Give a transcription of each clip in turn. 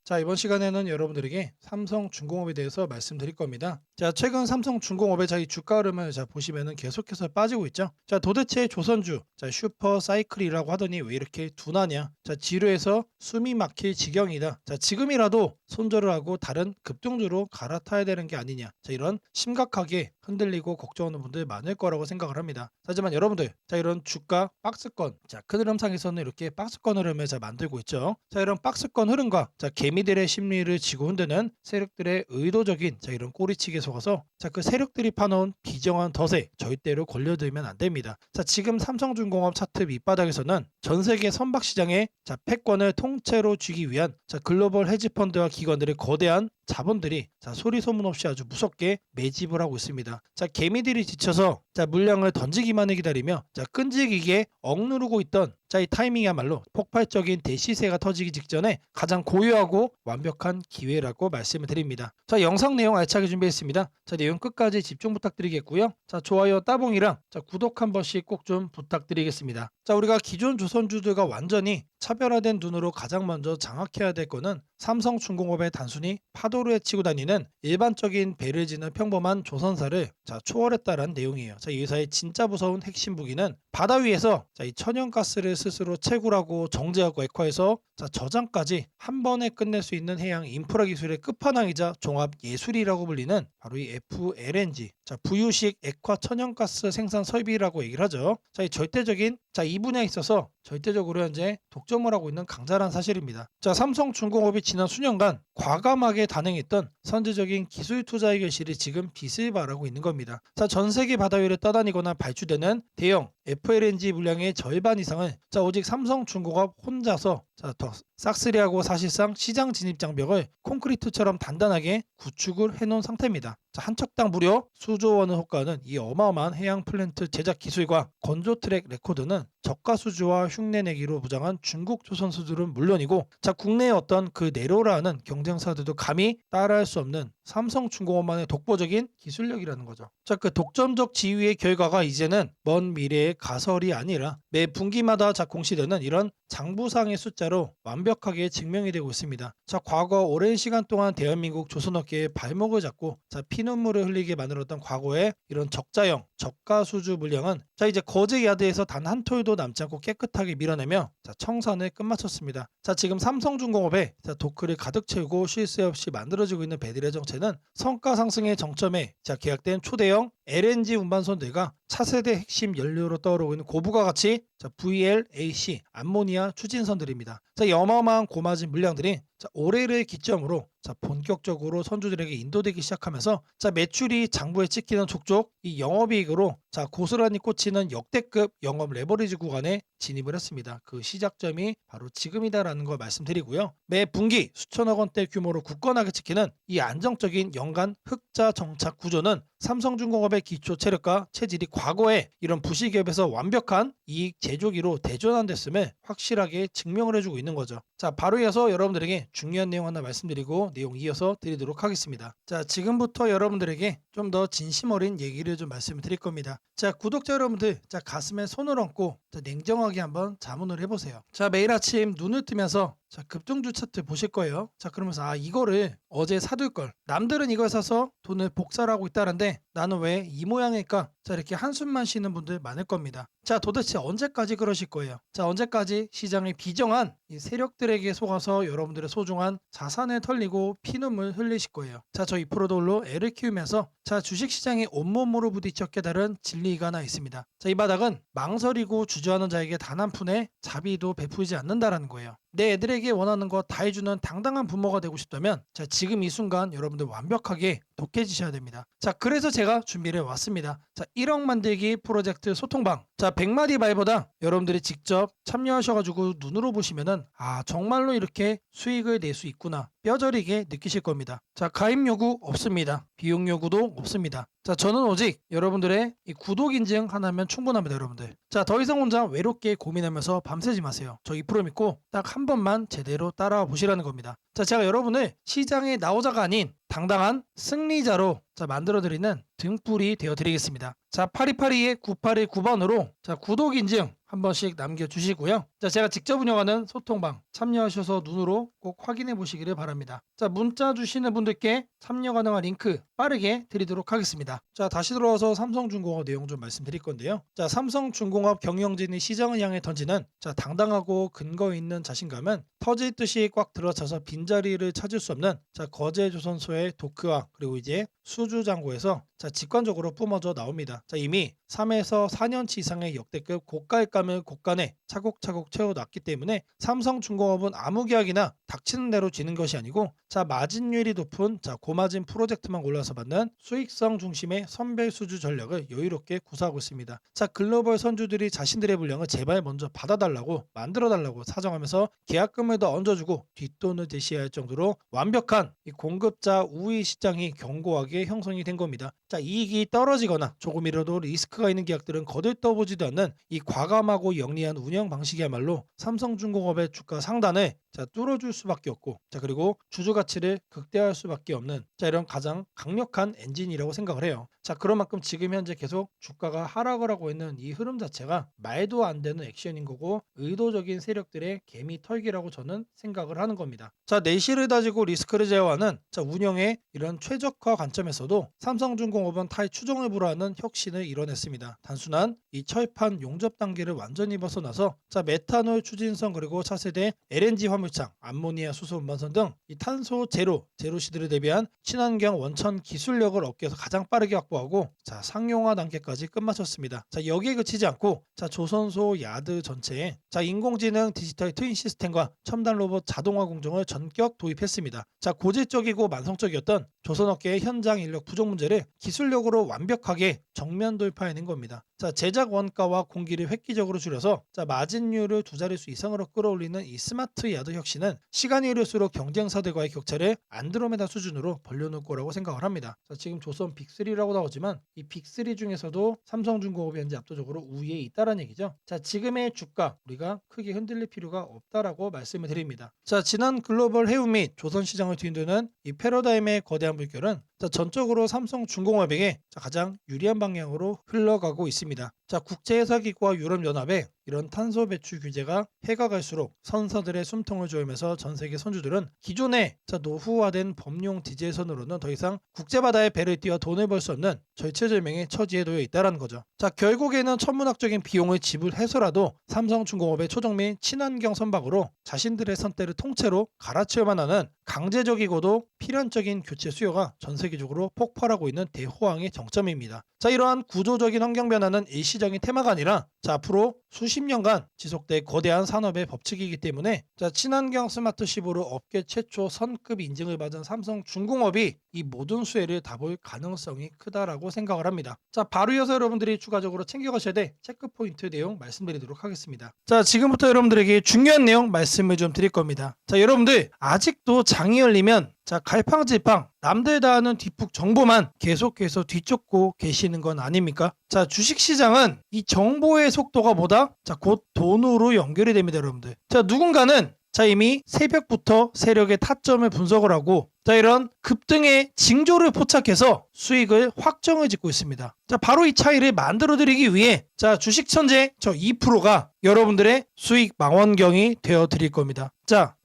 자, 이번 시간에는 여러분들에게 삼성중공업에 대해서 말씀드릴 겁니다. 자, 최근 삼성중공업의 자기 주가 흐름을 보시면은 계속해서 빠지고 있죠. 자, 도대체 조선주, 자, 슈퍼 사이클이라고 하더니 왜 이렇게 둔하냐? 자, 지루해서 숨이 막힐 지경이다. 자, 지금이라도 손절을 하고 다른 급등주로 갈아타야 되는 게 아니냐? 자, 이런 심각하게 흔들리고 걱정하는 분들 많을 거라고 생각을 합니다. 하지만 여러분들, 자, 이런 주가 박스권, 자, 큰 흐름상에서는 이렇게 박스권 흐름을 만들고 있죠. 자, 이런 박스권 흐름과 자, 개미들의 심리를 지고 흔드는 세력들의 의도적인 자, 이런 꼬리치기에 속아서 자, 그 세력들이 파놓은 비정한 덫에 절대로 걸려들면 안 됩니다. 자, 지금 삼성중공업 차트 밑바닥에서는 전 세계 선박 시장의 자, 패권을 통째로 쥐기 위한 자, 글로벌 헤지펀드와 기관들의 거대한 자본들이 자, 소리 소문 없이 아주 무섭게 매집을 하고 있습니다. 자, 개미들이 지쳐서 자, 물량을 던지기만을 기다리며 자, 끈질기게 억누르고 있던 자, 이 타이밍이야말로 폭발적인 대시세가 터지기 직전에 가장 고유하고 완벽한 기회라고 말씀을 드립니다. 자, 영상 내용 알차게 준비했습니다. 자, 내용 끝까지 집중 부탁드리겠고요. 자, 좋아요 따봉이랑 자, 구독 한 번씩 꼭 좀 부탁드리겠습니다. 자, 우리가 기존 조선주들과 완전히 차별화된 눈으로 가장 먼저 장악해야 될 거는 삼성중공업의 단순히 파도를 헤치고 다니는 일반적인 배를 지는 평범한 조선사를 자, 초월했다라는 내용이에요. 자, 이 회사의 진짜 무서운 핵심 무기는 바다 위에서 자, 이 천연가스를 스스로 채굴하고 정제하고 액화해서 자, 저장까지 한 번에 끝낼 수 있는 해양 인프라 기술의 끝판왕이자 종합 예술이라고 불리는 바로 이 FLNG, 자, 부유식 액화 천연가스 생산 설비라고 얘기를 하죠. 자, 이 절대적인 자, 이 분야에 있어서 절대적으로 현재 독점을 하고 있는 강자란 사실입니다. 자, 삼성중공업이 지난 수년간 과감하게 단행했던 선제적인 기술 투자의 결실이 지금 빛을 발하고 있는 겁니다. 자, 전 세계 바다 위를 떠다니거나 발주되는 대형 FLNG 물량의 절반 이상을 자, 오직 삼성중공업 혼자서 자, 더 싹쓸이하고 사실상 시장 진입 장벽을 콘크리트처럼 단단하게 구축을 해놓은 상태입니다. 자, 한 척당 무려 수조 원을 호가하는 이 어마어마한 해양 플랜트 제작 기술과 건조 트랙 레코드는 저가 수주와 흉내내기로 무장한 중국 조선수들은 물론이고 자, 국내의 어떤 그 내로라는 경쟁사들도 감히 따라할 수 없는 삼성중공업만의 독보적인 기술력이라는 거죠. 자, 그 독점적 지위의 결과가 이제는 먼 미래의 가설이 아니라 매 분기마다 자, 공시되는 이런 장부상의 숫자로 완벽하게 증명이 되고 있습니다. 자, 과거 오랜 시간 동안 대한민국 조선업계의 발목을 잡고 자, 피눈물을 흘리게 만들었던 과거의 이런 적자형 저가 수주 물량은 자, 이제 거제 야드에서 단 한 톨도 남지 않고 깨끗하게 밀어내며 자, 청산을 끝마쳤습니다. 자, 지금 삼성중공업에 자, 도크를 가득 채우고 쉴 새 없이 만들어지고 있는 배들의 정체는 성과 상승의 정점에 자, 계약된 초대형 LNG 운반선들과 차세대 핵심 연료로 떠오르고 있는 고부가 가치 자, VLAC 암모니아 추진선들입니다. 자, 이 어마어마한 고마진 물량들이 자, 올해를 기점으로 자, 본격적으로 선주들에게 인도되기 시작하면서 자, 매출이 장부에 찍히는 족족 이 영업이익으로 자, 고스란히 꽂히는 역대급 영업 레버리지 구간에 진입을 했습니다. 그 시작점이 바로 지금이다라는 걸 말씀드리고요. 매 분기 수천억 원대 규모로 굳건하게 찍히는 이 안정적인 연간 흑자 정착 구조는 삼성중공업의 기초 체력과 체질이 과거에 이런 부실기업에서 완벽한 이익 제조기로 대전환됐음을 확실하게 증명을 해주고 있는 거죠. 자, 바로 이어서 여러분들에게 중요한 내용 하나 말씀드리고 내용 이어서 드리도록 하겠습니다. 자, 지금부터 여러분들에게 좀 더 진심 어린 얘기를 좀 말씀을 드릴 겁니다. 자, 구독자 여러분들, 자, 가슴에 손을 얹고 자, 냉정하게 한번 자문을 해보세요. 자, 매일 아침 눈을 뜨면서 자, 급등주 차트 보실 거예요. 자, 그러면서 아, 이거를 어제 사둘 걸. 남들은 이걸 사서 돈을 복사를 하고 있다는데 나는 왜 이 모양일까? 자, 이렇게 한숨만 쉬는 분들 많을 겁니다. 자, 도대체 언제까지 그러실 거예요? 자, 언제까지 시장의 비정한 이 세력들에게 속아서 여러분들의 소중한 자산을 털리고 피눈물 흘리실 거예요. 자, 저희 프로돌로 애를 키우면서 자, 주식시장에 온몸으로 부딪혀 깨달은 진리가 하나 있습니다. 자, 이 바닥은 망설이고 주저하는 자에게 단 한 푼의 자비도 베풀지 않는다라는 거예요. 내 애들에게 원하는 거 다 해주는 당당한 부모가 되고 싶다면 자, 지금 이 순간 여러분들 완벽하게 독해지셔야 됩니다. 자, 그래서 제가 준비를 왔습니다. 자, 1억 만들기 프로젝트 소통방. 자, 100마디 말보다 여러분들이 직접 참여하셔가지고 눈으로 보시면은 아, 정말로 이렇게 수익을 낼 수 있구나 뼈저리게 느끼실 겁니다. 자, 가입 요구 없습니다. 비용 요구도 없습니다. 자, 저는 오직 여러분들의 이 구독 인증 하나면 충분합니다, 여러분들. 자, 더 이상 혼자 외롭게 고민하면서 밤새지 마세요. 저 2% 믿고 딱 한 번만 제대로 따라와 보시라는 겁니다. 자, 제가 여러분을 시장의 나오자가 아닌 당당한 승리자로 자, 만들어드리는 등불이 되어드리겠습니다. 자, 8282-9819번으로 자, 구독 인증 한 번씩 남겨주시고요. 자, 제가 직접 운영하는 소통방 참여하셔서 눈으로 꼭 확인해 보시기를 바랍니다. 자, 문자 주시는 분들께 참여 가능한 링크 빠르게 드리도록 하겠습니다. 자, 다시 들어와서 삼성중공업 내용 좀 말씀드릴 건데요. 자, 삼성중공업 경영진이 시장을 향해 던지는 당당하고 근거 있는 자신감은 터질 듯이 꽉 들어차서 빈자리를 찾을 수 없는 거제조선소의 도크와 그리고 이제 수주장고에서 직관적으로 뿜어져 나옵니다. 이미 3에서 4년치 이상의 역대급 고가일감을 곳간에 차곡차곡 채워놨기 때문에 삼성중공업은 아무 계약이나 닥치는 대로 지는 것이 아니고 마진율이 높은 고마진 프로젝트만 골라서 받는 수익성 중심의 선별 수주 전략을 여유롭게 구사하고 있습니다. 글로벌 선주들이 자신들의 분량을 제발 먼저 받아달라고 만들어달라고 사정하면서 계약금을 더 얹어주고 뒷돈을 제시해야 할 정도로 완벽한 이 공급자 우위 시장이 견고하게 형성이 된 겁니다. 이익이 떨어지거나 조금이라도 리스크가 있는 계약들은 거들떠보지도 않는 이 과감하고 영리한 운영 방식이야말로 삼성중공업의 주가 상단을 뚫어줄 수밖에 없고 그리고 주주 가치를 극대화할 수밖에 없는 이런 가장 강력한 엔진이라고 생각을 해요. 그런 만큼 지금 현재 계속 주가가 하락을 하고 있는 이 흐름 자체가 말도 안 되는 액션인 거고 의도적인 세력들의 개미 털기라고 저는 생각을 하는 겁니다. 내실을 다지고 리스크를 제어하는 운영의 이런 최적화 관점에서도 삼성중공업은 타의 추종을 불허하는 혁신을 이뤄냈습니다. 단순한 이 철판 용접 단계를 완전히 벗어나서 메탄올 추진성 그리고 차세대 LNG 화물창, 암모니아 수소 운반선 등 이 탄소 제로 시대를 대비한 친환경 원천 기술력을 업계에서 가장 빠르게 확보하고 상용화 단계까지 끝마쳤습니다. 여기에 그치지 않고 조선소 야드 전체에 인공지능 디지털 트윈 시스템과 첨단 로봇 자동화 공정을 전격 도입했습니다. 고질적이고 만성적이었던 조선업계의 현장 인력 부족 문제를 기술력으로 완벽하게 정면 돌파해낸 겁니다. 제작 원가와 공기를 획기적으로 줄여서 마진율을 두 자릿수 이상으로 끌어올리는 이 스마트 야드 혁신은 시간이 흐를수록 경쟁사들과의 격차를 안드로메다 수준으로 벌려놓을 거라고 생각을 합니다. 지금 조선 빅3라고 나오지만 이 빅3 중에서도 삼성중공업이 현재 압도적으로 우위에 있다는 얘기죠. 지금의 주가 우리가 크게 흔들릴 필요가 없다라고 말씀을 드립니다. 지난 글로벌 해운 및 조선 시장을 뒤흔드는 이 패러다임의 거대한 물결은 전적으로 삼성중공업에게 가장 유리한 방향으로 흘러가고 있습니다. 국제회사기구와 유럽연합의 이런 탄소 배출 규제가 해가 갈수록 선사들의 숨통을 조이면서 전 세계 선주들은 기존의 노후화된 법용 디젤선으로는 더 이상 국제바다에 배를 띄워 돈을 벌 수 없는 절체절명의 처지에 놓여 있다는 거죠. 결국에는 천문학적인 비용을 지불해서라도 삼성중공업의 초정밀 친환경 선박으로 자신들의 선대를 통째로 갈아치워만 하는 강제적이고도 필연적인 교체 수요가 전 세계적으로 폭발하고 있는 대호황의 정점입니다. 이러한 구조적인 환경 변화는 일시적인 테마가 아니라 앞으로 수십 년간 지속될 거대한 산업의 법칙이기 때문에 친환경 스마트십으로 업계 최초 선급 인증을 받은 삼성중공업이 이 모든 수혜를 다 볼 가능성이 크다라고 생각을 합니다. 바로 이어서 여러분들이 추가적으로 챙겨가셔야 될 체크포인트 내용 말씀드리도록 하겠습니다. 지금부터 여러분들에게 중요한 내용 말씀을 좀 드릴 겁니다. 여러분들 아직도 장이 열리면 갈팡질팡 남들 다 아는 뒷북 정보만 계속해서 뒤쫓고 계시는 건 아닙니까? 주식시장은 이 정보의 속도가 뭐다? 곧 돈으로 연결이 됩니다, 여러분들. 누군가는 이미 새벽부터 세력의 타점을 분석을 하고 이런 급등의 징조를 포착해서 수익을 확정을 짓고 있습니다. 바로 이 차이를 만들어 드리기 위해 주식 천재 저 2%가 여러분들의 수익 망원경이 되어 드릴 겁니다.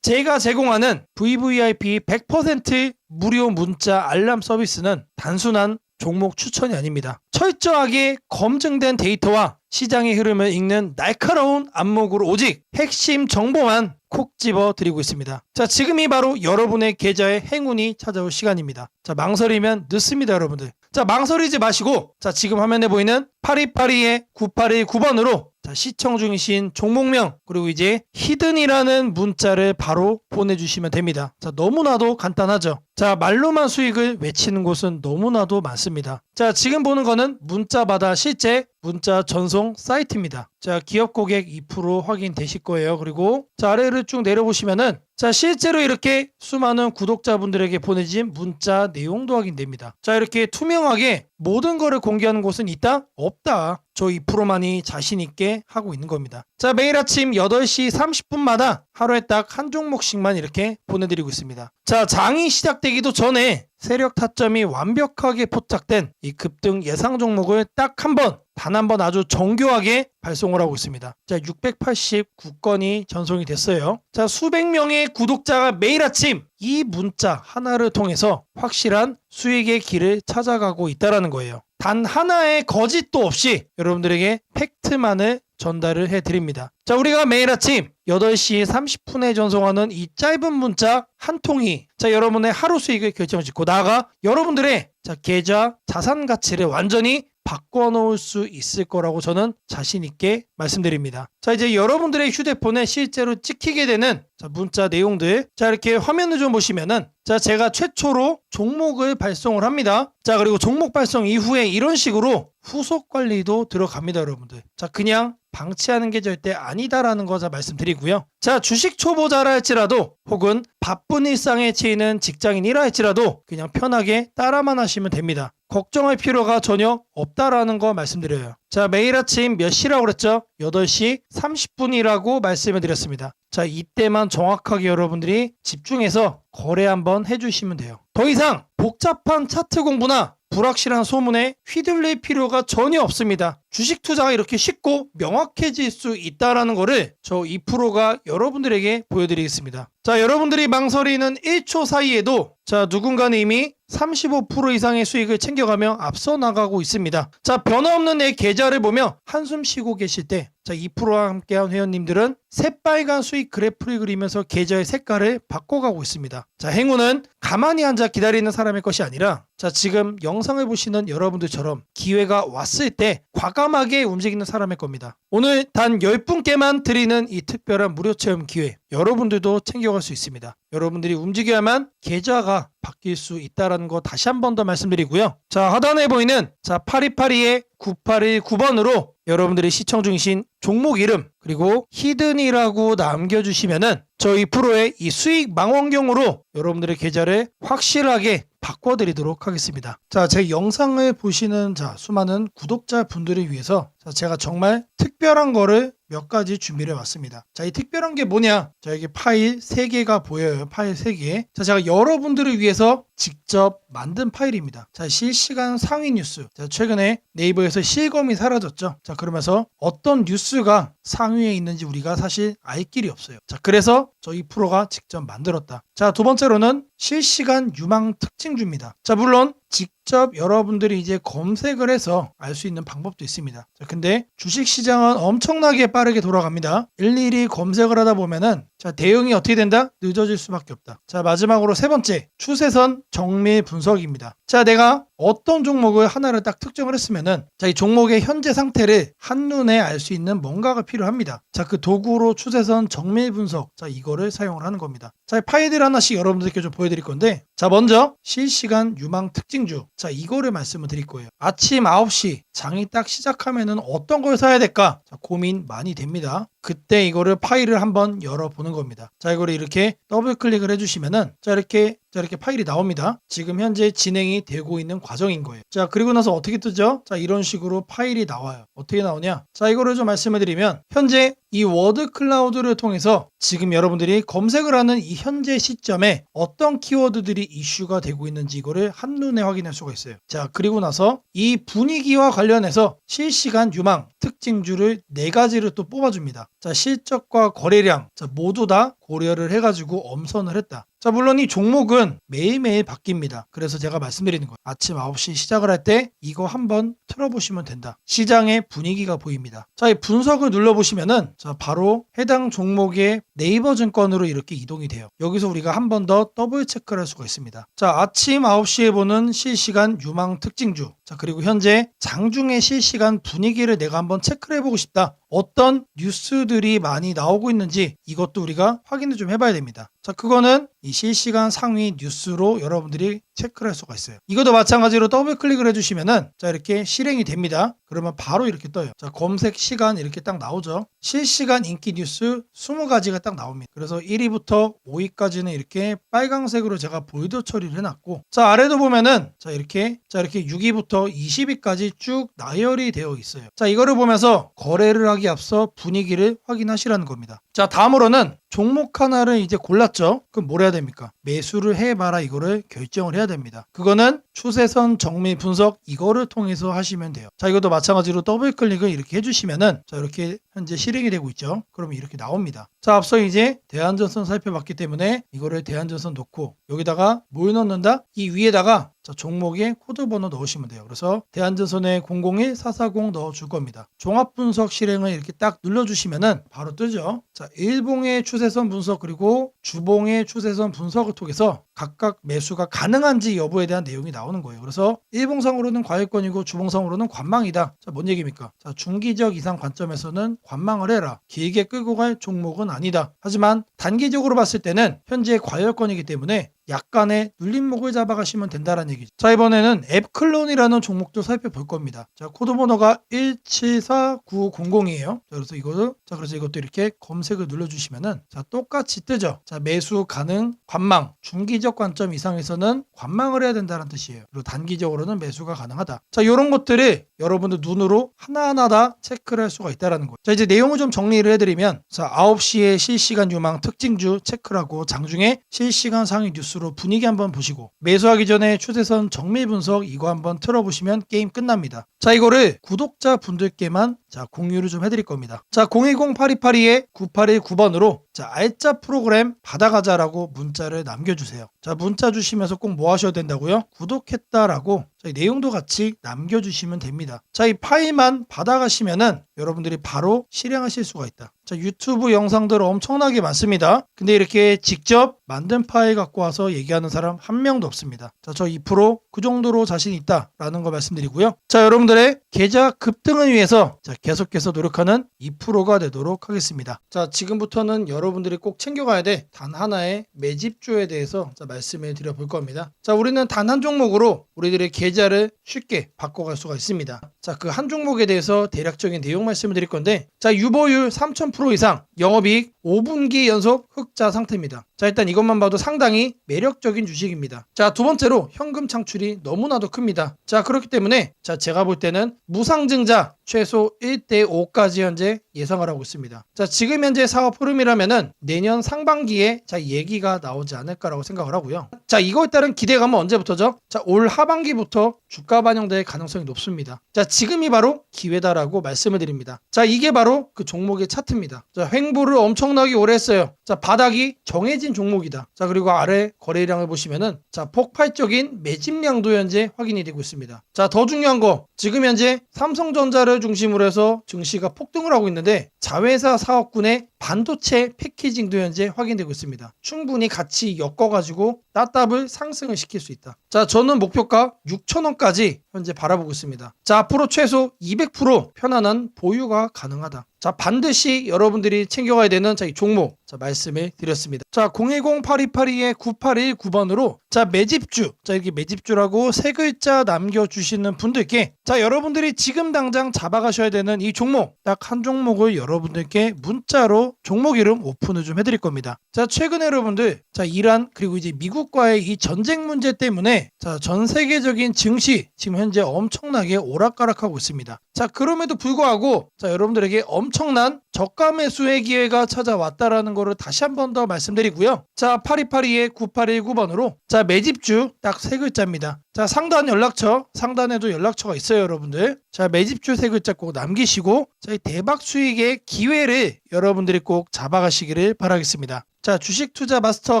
제가 제공하는 VVIP 100% 무료 문자 알람 서비스는 단순한 종목 추천이 아닙니다. 철저하게 검증된 데이터와 시장의 흐름을 읽는 날카로운 안목으로 오직 핵심 정보만 콕 집어 드리고 있습니다. 지금이 바로 여러분의 계좌에 행운이 찾아올 시간입니다. 망설이면 늦습니다, 여러분들. 망설이지 마시고 지금 화면에 보이는 8282-9819번으로 시청 중이신 종목명 그리고 이제 히든이라는 문자를 바로 보내주시면 됩니다. 너무나도 간단하죠. 말로만 수익을 외치는 곳은 너무나도 많습니다. 지금 보는 거는 문자마다 실제 문자 전송 사이트입니다. 기업 고객 2% 확인되실 거예요. 그리고 아래를 쭉 내려보시면은 실제로 이렇게 수많은 구독자분들에게 보내진 문자 내용도 확인됩니다. 이렇게 투명하게 모든 거를 공개하는 곳은 있다? 없다. 저 2%만이 자신있게 하고 있는 겁니다. 매일 아침 8시 30분마다 하루에 딱 한 종목씩만 이렇게 보내드리고 있습니다. 장이 시작되기도 전에 세력 타점이 완벽하게 포착된 이 급등 예상 종목을 딱 한 번 단 한 번 아주 정교하게 발송을 하고 있습니다. 자, 689건이 전송이 됐어요. 자, 수백 명의 구독자가 매일 아침 이 문자 하나를 통해서 확실한 수익의 길을 찾아가고 있다는 거예요. 단 하나의 거짓도 없이 여러분들에게 팩트만을 전달을 해드립니다. 자, 우리가 매일 아침 8시 30분에 전송하는 이 짧은 문자 한 통이 여러분의 하루 수익을 결정짓고 나아가 여러분들의 계좌 자산 가치를 완전히 바꿔놓을 수 있을 거라고 저는 자신 있게 말씀드립니다. 자, 이제 여러분들의 휴대폰에 실제로 찍히게 되는 문자 내용들, 이렇게 화면을 좀 보시면은 제가 최초로 종목을 발송을 합니다. 자, 그리고 종목 발송 이후에 이런 식으로 후속 관리도 들어갑니다, 여러분들. 자, 그냥 방치하는 게 절대 아니다라는 거 말씀드리고요. 자, 주식 초보자라 할지라도 혹은 바쁜 일상에 치이는 직장인이라 할지라도 그냥 편하게 따라만 하시면 됩니다. 걱정할 필요가 전혀 없다라는 거 말씀드려요. 자, 매일 아침 몇 시라고 그랬죠? 8시 30분이라고 말씀을 드렸습니다. 자, 이때만 정확하게 여러분들이 집중해서 거래 한번 해주시면 돼요. 더 이상 복잡한 차트 공부나 불확실한 소문에 휘둘릴 필요가 전혀 없습니다. 주식 투자가 이렇게 쉽고 명확해질 수 있다는 거를 저 2%가 여러분들에게 보여드리겠습니다. 자, 여러분들이 망설이는 1초 사이에도 누군가는 이미 35% 이상의 수익을 챙겨가며 앞서 나가고 있습니다. 자, 변화없는 내 계좌를 보며 한숨 쉬고 계실 때 2%와 함께한 회원님들은 새빨간 수익 그래프를 그리면서 계좌의 색깔을 바꿔가고 있습니다. 자, 행운은 가만히 앉아 기다리는 사람의 것이 아니라 지금 영상을 보시는 여러분들처럼 기회가 왔을 때 과감하게 움직이는 사람의 겁니다. 오늘 단 10분께만 드리는 이 특별한 무료 체험 기회, 여러분들도 챙겨갈 수 있습니다. 여러분들이 움직여야만 계좌가 바뀔 수 있다는 거 다시 한 번 더 말씀드리고요. 자, 하단에 보이는 8282-9819번으로 여러분들이 시청 중이신 종목 이름 그리고 히든이라고 남겨주시면은 저희 프로의 이 수익 망원경으로 여러분들의 계좌를 확실하게 바꿔드리도록 하겠습니다. 자, 제 영상을 보시는 수많은 구독자 분들을 위해서 제가 정말 특별한 거를 몇 가지 준비를 해왔습니다. 자, 이 특별한 게 뭐냐? 여기 파일 3개가 보여요. 파일 3개. 자, 제가 여러분들을 위해서 직접 만든 파일입니다. 자, 실시간 상위 뉴스. 자, 최근에 네이버에서 실검이 사라졌죠. 자, 그러면서 어떤 뉴스가 상위에 있는지 우리가 사실 알 길이 없어요. 자, 그래서 저희 프로가 직접 만들었다. 자, 두 번째로는 실시간 유망 특징주입니다. 자, 물론 직접 여러분들이 이제 검색을 해서 알 수 있는 방법도 있습니다. 자, 근데 주식시장은 엄청나게 빠르게 돌아갑니다. 일일이 검색을 하다 보면은 대응이 어떻게 된다? 늦어질 수밖에 없다. 자, 마지막으로 세 번째, 추세선 정밀 분석입니다. 자, 내가 어떤 종목을 하나를 딱 특정을 했으면은 이 종목의 현재 상태를 한눈에 알 수 있는 뭔가가 필요합니다. 자, 그 도구로 추세선 정밀 분석, 이거를 사용을 하는 겁니다. 자, 파일들 하나씩 여러분들께 좀 보여드릴 건데, 자, 먼저 실시간 유망 특징주. 자, 이거를 말씀을 드릴 거예요. 아침 9시 장이 딱 시작하면은 어떤 걸 사야 될까? 자, 고민 많이 됩니다. 그때 이거를 파일을 한번 열어보는 겁니다. 자, 이거를 이렇게 더블 클릭을 해주시면은 이렇게 파일이 나옵니다. 지금 현재 진행이 되고 있는 과정인 거예요. 자, 그리고 나서 어떻게 뜨죠? 자, 이런 식으로 파일이 나와요. 어떻게 나오냐? 자, 이거를 좀 말씀을 드리면 현재 이 워드 클라우드를 통해서 지금 여러분들이 검색을 하는 이 현재 시점에 어떤 키워드들이 이슈가 되고 있는지 이거를 한눈에 확인할 수가 있어요. 자, 그리고 나서 이 분위기와 관련해서 실시간 유망 특징주를 4가지를 또 뽑아줍니다. 자, 실적과 거래량 모두 다 고려를 해가지고 엄선을 했다. 자, 물론 이 종목은 매일매일 바뀝니다. 그래서 제가 말씀드리는 거예요. 아침 9시 시작을 할 때 이거 한번 틀어보시면 된다. 시장의 분위기가 보입니다. 자, 이 분석을 눌러보시면은 바로 해당 종목의 네이버 증권으로 이렇게 이동이 돼요. 여기서 우리가 한 번 더 더블 체크를 할 수가 있습니다. 자, 아침 9시에 보는 실시간 유망 특징주. 자, 그리고 현재 장중의 실시간 분위기를 내가 한번 체크를 해보고 싶다. 어떤 뉴스들이 많이 나오고 있는지 이것도 우리가 확인을 좀 해봐야 됩니다. 자, 그거는 이 실시간 상위 뉴스로 여러분들이 체크를 할 수가 있어요. 이것도 마찬가지로 더블 클릭을 해주시면은 이렇게 실행이 됩니다. 그러면 바로 이렇게 떠요. 자, 검색 시간 이렇게 딱 나오죠. 실시간 인기 뉴스 20가지가 딱 나옵니다. 그래서 1위부터 5위까지는 이렇게 빨강색으로 제가 볼드 처리를 해놨고, 자, 아래도 보면은 이렇게 6위부터 20위까지 쭉 나열이 되어 있어요. 자, 이거를 보면서 거래를 하기 앞서 분위기를 확인하시라는 겁니다. 자, 다음으로는 종목 하나를 이제 골랐죠. 그럼 뭘 해야 됩니까? 매수를 해봐라 이거를 결정을 해야 됩니다. 그거는 추세선 정밀 분석 이거를 통해서 하시면 돼요. 자, 이것도 마찬가지로 더블 클릭을 이렇게 해주시면은 자, 이렇게 현재 실행이 되고 있죠. 그러면 이렇게 나옵니다. 자, 앞서 이제 대한전선 살펴봤기 때문에 이거를 대한전선 놓고 여기다가 뭘 넣는다? 이 위에다가 자, 종목에 코드 번호 넣으시면 돼요. 그래서 대한전선에 001440 넣어줄 겁니다. 종합분석 실행을 이렇게 딱 눌러주시면은 바로 뜨죠. 자, 일봉의 추세선 분석 그리고 주봉의 추세선 분석을 통해서 각각 매수가 가능한지 여부에 대한 내용이 나오는 거예요. 그래서 일봉상으로는 과열권이고 주봉상으로는 관망이다. 자, 뭔 얘기입니까? 자, 중기적 이상 관점에서는 관망을 해라. 길게 끌고 갈 종목은 아니다. 하지만 단기적으로 봤을 때는 현재 과열권이기 때문에 약간의 눌림목을 잡아가시면 된다는 얘기죠. 자, 이번에는 앱클론이라는 종목도 살펴볼 겁니다. 자, 코드 번호가 174900이에요. 그래서 이것도 이렇게 검색을 눌러주시면은 자, 똑같이 뜨죠. 자, 매수 가능 관망 중기적 관점 이상에서는 관망을 해야 된다는 뜻이에요. 그리고 단기적으로는 매수가 가능하다. 자, 이런 것들을 여러분들 눈으로 하나하나 다 체크를 할 수가 있다는 거예요. 자, 이제 내용을 좀 정리를 해드리면 자, 9시에 실시간 유망 특징주 체크라고 장중에 실시간 상위 뉴스로 분위기 한번 보시고 매수하기 전에 추세선 정밀 분석 이거 한번 틀어보시면 게임 끝납니다. 자, 이거를 구독자 분들께만 자, 공유를 좀 해드릴 겁니다. 자, 010-8282-9819번으로 자, 알짜 프로그램 받아가자라고 문자를 남겨주세요. 자, 문자 주시면서 꼭 뭐 하셔야 된다고요? 구독했다라고 자, 이 내용도 같이 남겨주시면 됩니다. 자, 이 파일만 받아가시면은 여러분들이 바로 실행하실 수가 있다. 자, 유튜브 영상들 엄청나게 많습니다. 근데 이렇게 직접 만든 파일 갖고 와서 얘기하는 사람 한 명도 없습니다. 자, 저 2% 그 정도로 자신 있다라는 거 말씀드리고요. 자, 여러분들의 계좌 급등을 위해서 자, 계속해서 노력하는 2%가 되도록 하겠습니다. 자, 지금부터는 여러분들이 꼭 챙겨가야 돼 단 하나의 매집주에 대해서 자, 말씀을 드려볼 겁니다. 자, 우리는 단 한 종목으로 우리들의 계좌를 쉽게 바꿔갈 수가 있습니다. 자, 그 한 종목에 대해서 대략적인 내용 말씀을 드릴 건데 자, 유보율 3000% 이상 영업이익 5분기 연속 흑자 상태입니다. 자, 일단 이것만 봐도 상당히 매력적인 주식입니다. 자, 두 번째로 현금 창출이 너무나도 큽니다. 자, 그렇기 때문에 자, 제가 볼 때는 무상증자 최소 1대5까지 현재 예상을 하고 있습니다. 자, 지금 현재 사업 흐름이라면은 내년 상반기에 자, 얘기가 나오지 않을까라고 생각을 하고요. 자, 이거에 따른 기대감은 언제부터죠? 자, 올 하반기부터 주가 반영될 가능성이 높습니다. 자, 지금이 바로 기회다라고 말씀을 드립니다. 자, 이게 바로 그 종목의 차트입니다. 자, 횡보를 엄청나게 오래 했어요. 자, 바닥이 정해진 종목이다. 자, 그리고 아래 거래량을 보시면은 자, 폭발적인 매집량도 현재 확인이 되고 있습니다. 자, 더 중요한 거 지금 현재 삼성전자를 중심으로 해서 증시가 폭등을 하고 있는데 자회사 사업군의 반도체 패키징도 현재 확인되고 있습니다. 충분히 같이 엮어가지고 따답을 상승을 시킬 수 있다. 자, 저는 목표가 6,000원까지 현재 바라보고 있습니다. 자, 앞으로 최소 200% 편안한 보유가 가능하다. 자, 반드시 여러분들이 챙겨가야 되는 자, 이 종목 자, 말씀을 드렸습니다. 자, 010-8282-9819번으로 자, 매집주 자, 이렇게 매집주라고 세 글자 남겨주시는 분들께 자, 여러분들이 지금 당장 잡아가셔야 되는 이 종목 딱 한 종목을 여러분들께 문자로 종목 이름 오픈을 좀 해드릴 겁니다. 자, 최근에 여러분들 자, 이란 그리고 이제 미국과의 이 전쟁 문제 때문에 자, 전 세계적인 증시 지금 현재 엄청나게 오락가락하고 있습니다. 자, 그럼에도 불구하고 자, 여러분들에게 엄청난 저가 매수의 기회가 찾아왔다라는 거를 다시 한 번 더 말씀드리고요. 자, 8282-9819번으로 자, 매집주 딱 세 글자입니다. 자, 상단 연락처 상단에도 연락처가 있어요, 여러분들. 자, 매집주 세 글자 꼭 남기시고 자, 이 대박 수익의 기회를 여러분들이 꼭 잡아가시기를 바라겠습니다. 자, 주식 투자 마스터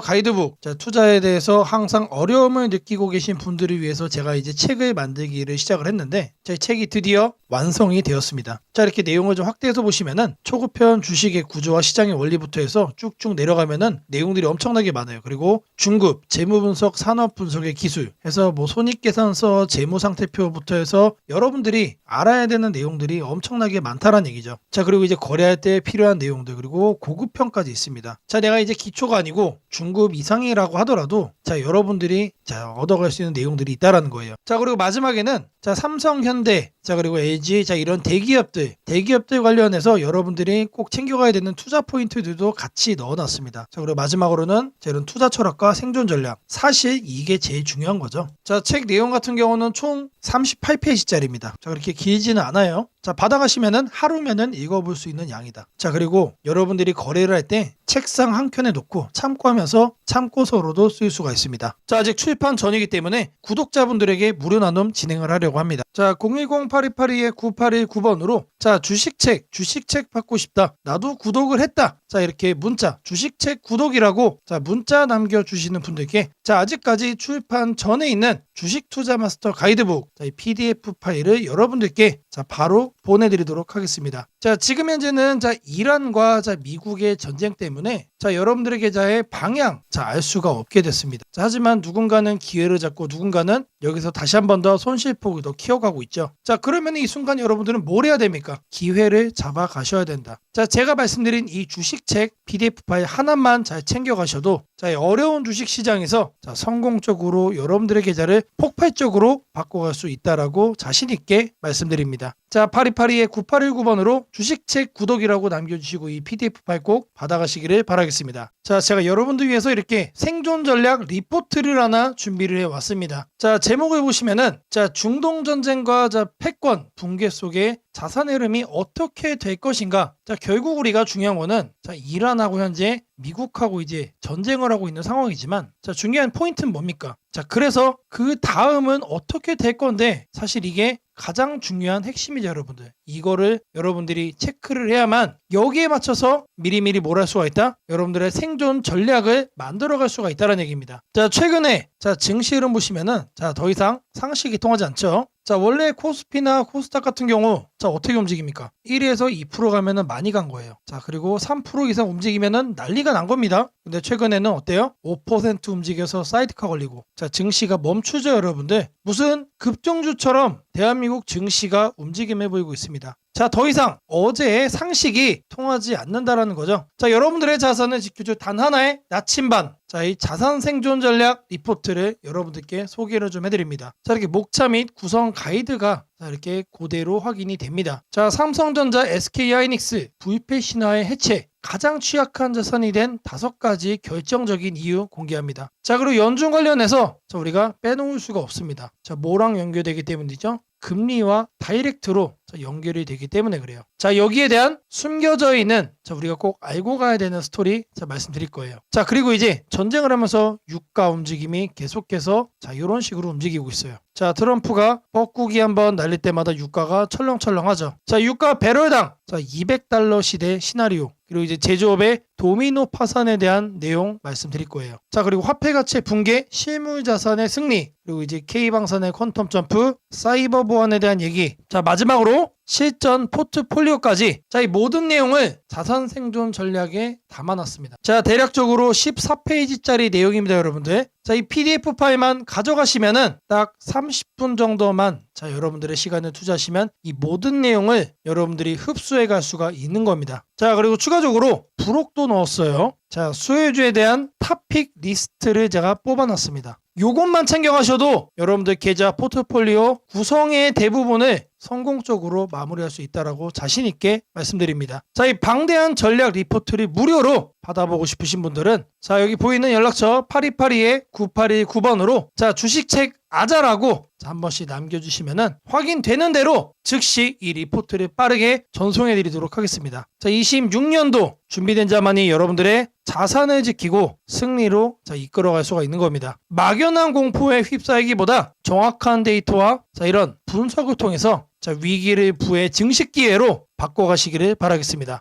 가이드북. 자, 투자에 대해서 항상 어려움을 느끼고 계신 분들을 위해서 제가 이제 책을 만들기를 시작을 했는데 자, 이 책이 드디어 완성이 되었습니다. 자, 이렇게 내용을 좀 확대해서 보시면은 초급편 주식의 구조와 시장의 원리부터 해서 쭉쭉 내려가면은 내용들이 엄청나게 많아요. 그리고 중급, 재무 분석, 산업 분석의 기술 해서 뭐 손익계산서, 재무 상태표부터 해서 여러분들이 알아야 되는 내용들이 엄청나게 많다라는 얘기죠. 자, 그리고 이제 거래할 때 필요한 내용들 그리고 고급편까지 있습니다. 자, 내가 이제 기초가 아니고 중급 이상이라고 하더라도 자, 여러분들이 자, 얻어갈 수 있는 내용들이 있다라는 거예요. 자, 그리고 마지막에는 자, 삼성, 현대, 자, 그리고 LG, 자, 이런 대기업들 관련해서 여러분들이 꼭 챙겨가야 되는 투자 포인트들도 같이 넣어놨습니다. 자, 그리고 마지막으로는 자, 이런 투자 철학과 생존 전략. 사실 이게 제일 중요한 거죠. 자, 책 내용 같은 경우는 총 38페이지짜리입니다. 자, 그렇게 길지는 않아요. 자, 받아가시면은 하루면은 읽어볼 수 있는 양이다. 자, 그리고 여러분들이 거래를 할 때 책상 한 켠에 놓고 참고하면서 참고서로도 쓸 수가 있습니다. 자, 아직 출판 전이기 때문에 구독자분들에게 무료 나눔 진행을 하려고 합니다. 자, 010-8282-9819번으로 자, 주식책 받고 싶다. 나도 구독을 했다. 자, 이렇게 문자, 주식책 구독이라고 자, 문자 남겨주시는 분들께 자, 아직까지 출판 전에 있는 주식 투자 마스터 가이드북 자, 이 PDF 파일을 여러분들께 자, 바로 보내드리도록 하겠습니다. 자, 지금 현재는 자, 이란과 자, 미국의 전쟁 때문에 자, 여러분들의 계좌의 방향 자, 알 수가 없게 됐습니다. 자, 하지만 누군가는 기회를 잡고 누군가는 여기서 다시 한 번 더 손실폭을 더 키워가고 있죠. 자, 그러면 이 순간 여러분들은 뭘 해야 됩니까? 기회를 잡아 가셔야 된다. 자, 제가 말씀드린 이 주식책 PDF 파일 하나만 잘 챙겨가셔도 자, 이 어려운 주식 시장에서 자, 성공적으로 여러분들의 계좌를 폭발적으로 바꿔갈 수 있다라고 자신 있게 말씀드립니다. 자, 8282-9819번으로 주식책 구독이라고 남겨주시고 이 PDF 파일 꼭 받아가시기를 바라겠습니다. 자, 제가 여러분들 위해서 이렇게 생존 전략 리포트를 하나 준비를 해왔습니다. 자, 제목을 보시면은 자, 중동 전쟁과 자, 패권 붕괴 속에 자산 흐름이 어떻게 될 것인가. 자, 결국 우리가 중요한 거는 자, 이란하고 현재 미국하고 이제 전쟁을 하고 있는 상황이지만 자, 중요한 포인트는 뭡니까? 자, 그래서 그 다음은 어떻게 될 건데 사실 이게 가장 중요한 핵심이죠, 여러분들. 이거를 여러분들이 체크를 해야만 여기에 맞춰서 미리미리 뭘 할 수가 있다? 여러분들의 생존 전략을 만들어갈 수가 있다는 얘기입니다. 자, 최근에 자, 증시 흐름 보시면은 자, 더 이상 상식이 통하지 않죠. 자, 원래 코스피나 코스닥 같은 경우 자, 어떻게 움직입니까? 1에서 2% 가면은 많이 간 거예요. 자, 그리고 3% 이상 움직이면은 난리가 난 겁니다. 근데 최근에는 어때요? 5% 움직여서 사이드카 걸리고 자, 증시가 멈추죠, 여러분들. 무슨 급등주처럼 대한민국 증시가 움직임해 보이고 있습니다. 자, 더 이상 어제의 상식이 통하지 않는다라는 거죠. 자, 여러분들의 자산을 지켜줄 단 하나의 나침반. 자, 이 자산 생존 전략 리포트를 여러분들께 소개를 좀 해드립니다. 자, 이렇게 목차 및 구성 가이드가 자, 이렇게 그대로 확인이 됩니다. 자, 삼성전자, SK하이닉스, VP 신화의 해체, 가장 취약한 자산이 된 5가지 결정적인 이유 공개합니다. 자, 그리고 연중 관련해서 자, 우리가 빼놓을 수가 없습니다. 자, 뭐랑 연결되기 때문이죠? 금리와 다이렉트로 연결이 되기 때문에 그래요. 자, 여기에 대한 숨겨져 있는 자, 우리가 꼭 알고 가야 되는 스토리 자, 말씀드릴 거예요. 자, 그리고 이제 전쟁을 하면서 유가 움직임이 계속해서 자, 이런 식으로 움직이고 있어요. 자, 트럼프가 뻐꾸기 한번 날릴 때마다 유가가 철렁철렁하죠. 자, 유가 배럴당 자, $200 시대 시나리오. 그리고 이제 제조업의 도미노 파산에 대한 내용 말씀드릴 거예요. 자, 그리고 화폐 가치 붕괴, 실물 자산의 승리, 그리고 이제 K방산의 퀀텀 점프, 사이버 보안에 대한 얘기. 자, 마지막으로 실전 포트폴리오까지 자, 이 모든 내용을 자산 생존 전략에 담아놨습니다. 자, 대략적으로 14페이지짜리 내용입니다, 여러분들. 자, 이 PDF 파일만 가져가시면은 딱 30분 정도만 자, 여러분들의 시간을 투자하시면 이 모든 내용을 여러분들이 흡수해 갈 수가 있는 겁니다. 자, 그리고 추가적으로 부록도 넣었어요. 자, 수혜주에 대한 탑픽 리스트를 제가 뽑아놨습니다. 요것만 챙겨가셔도 여러분들 계좌 포트폴리오 구성의 대부분을 성공적으로 마무리할 수 있다라고 자신 있게 말씀드립니다. 자, 이 방대한 전략 리포트를 무료로 받아보고 싶으신 분들은 자, 여기 보이는 연락처 8282-9819번으로 자, 주식책 아자라고 자, 한 번씩 남겨주시면은 확인되는 대로 즉시 이 리포트를 빠르게 전송해 드리도록 하겠습니다. 자, 26년도 준비된 자만이 여러분들의 자산을 지키고 승리로 자, 이끌어갈 수가 있는 겁니다. 막연한 공포에 휩싸이기보다 정확한 데이터와 자, 이런 분석을 통해서 자, 위기를 부의 증식 기회로 바꿔가시기를 바라겠습니다.